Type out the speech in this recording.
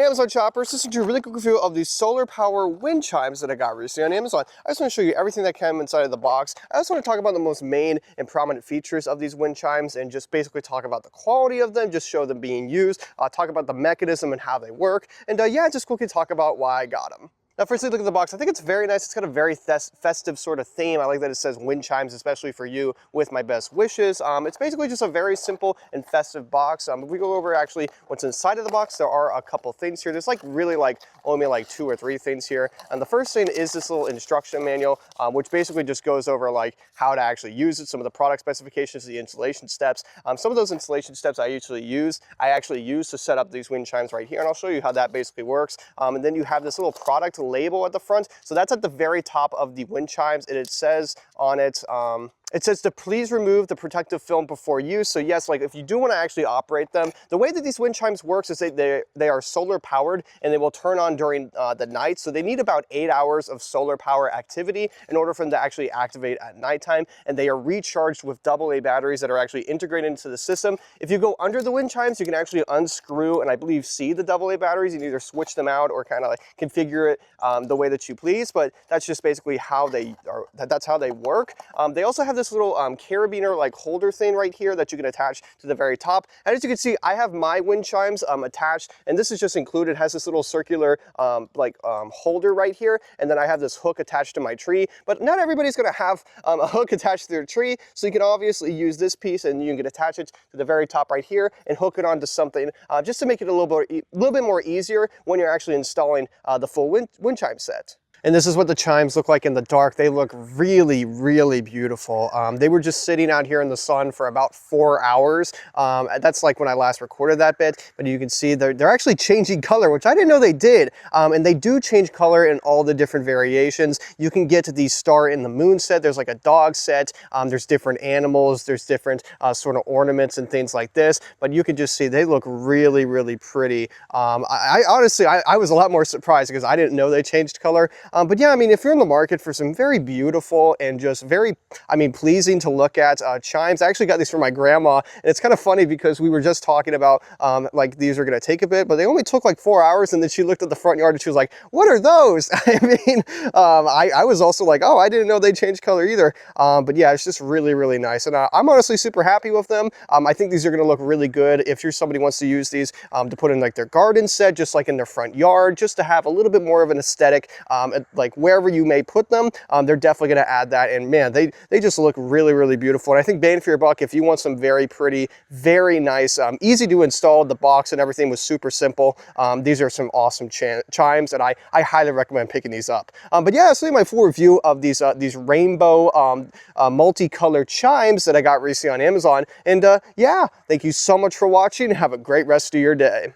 Hey Amazon shoppers, this is a really quick review of the solar power wind chimes that I got recently on Amazon. I just want to show you everything that came inside of the box. I also want to talk about the most main and prominent features of these wind chimes and just basically talk about the quality of them, just show them being used, talk about the mechanism and how they work, and yeah, just quickly talk about why I got them. Now, firstly, look at the box. I think it's very nice. It's got a very festive sort of theme. I like that it says wind chimes, especially for you, with my best wishes. It's basically just a very simple and festive box. If we go over actually what's inside of the box, there are a couple things here. There's only 2 or 3 things here. And the first thing is this little instruction manual, which basically just goes over like how to actually use it, some of the product specifications, the installation steps. Some of those installation steps I actually use to set up these wind chimes right here. And I'll show you how that basically works. And then you have this little product label at the front. So that's at the very top of the wind chimes, and it says on it, it says to please remove the protective film before use. So yes, like if you do want to actually operate them, the way that these wind chimes works is they are solar powered and they will turn on during the night. So they need about 8 hours of solar power activity in order for them to actually activate at nighttime. And they are recharged with AA batteries that are actually integrated into the system. If you go under the wind chimes, you can actually unscrew and I believe see the AA batteries. You can either switch them out or kind of like configure it the way that you please. But that's just basically how they are. That's how they work. They also have this little carabiner like holder thing right here that you can attach to the very top. And as you can see, I have my wind chimes attached, and this is just included. It has this little circular holder right here, and then I have this hook attached to my tree. But not everybody's going to have a hook attached to their tree, so you can obviously use this piece, and you can attach it to the very top right here and hook it onto something just to make it a little bit more easier when you're actually installing the full wind chime set. And this is what the chimes look like in the dark. They look really, really beautiful. They were just sitting out here in the sun for about 4 hours. That's like when I last recorded that bit, but you can see they're actually changing color, which I didn't know they did. And they do change color in all the different variations. You can get the star in the moon set. There's like a dog set. There's different animals. There's different sort of ornaments and things like this, but you can just see they look really, really pretty. I honestly was a lot more surprised because I didn't know they changed color. But yeah, I mean, if you're in the market for some very beautiful and just very, pleasing to look at chimes, I actually got these from my grandma. And it's kind of funny because we were just talking about like these are going to take a bit, but they only took like 4 hours. And then she looked at the front yard and she was like, what are those? I was also like, oh, I didn't know they changed color either. But yeah, it's just really, really nice. And I'm honestly super happy with them. I think these are going to look really good if you're somebody who wants to use these to put in like their garden set, just like in their front yard, just to have a little bit more of an aesthetic. Like wherever you may put them, they're definitely going to add that. And man, they just look really, really beautiful. And I think bang for your buck, if you want some very pretty, very nice, easy to install, the box and everything was super simple. These are some awesome chimes, and I highly recommend picking these up. But yeah, that's really my full review of these rainbow multicolored chimes that I got recently on Amazon. And yeah, thank you so much for watching. Have a great rest of your day.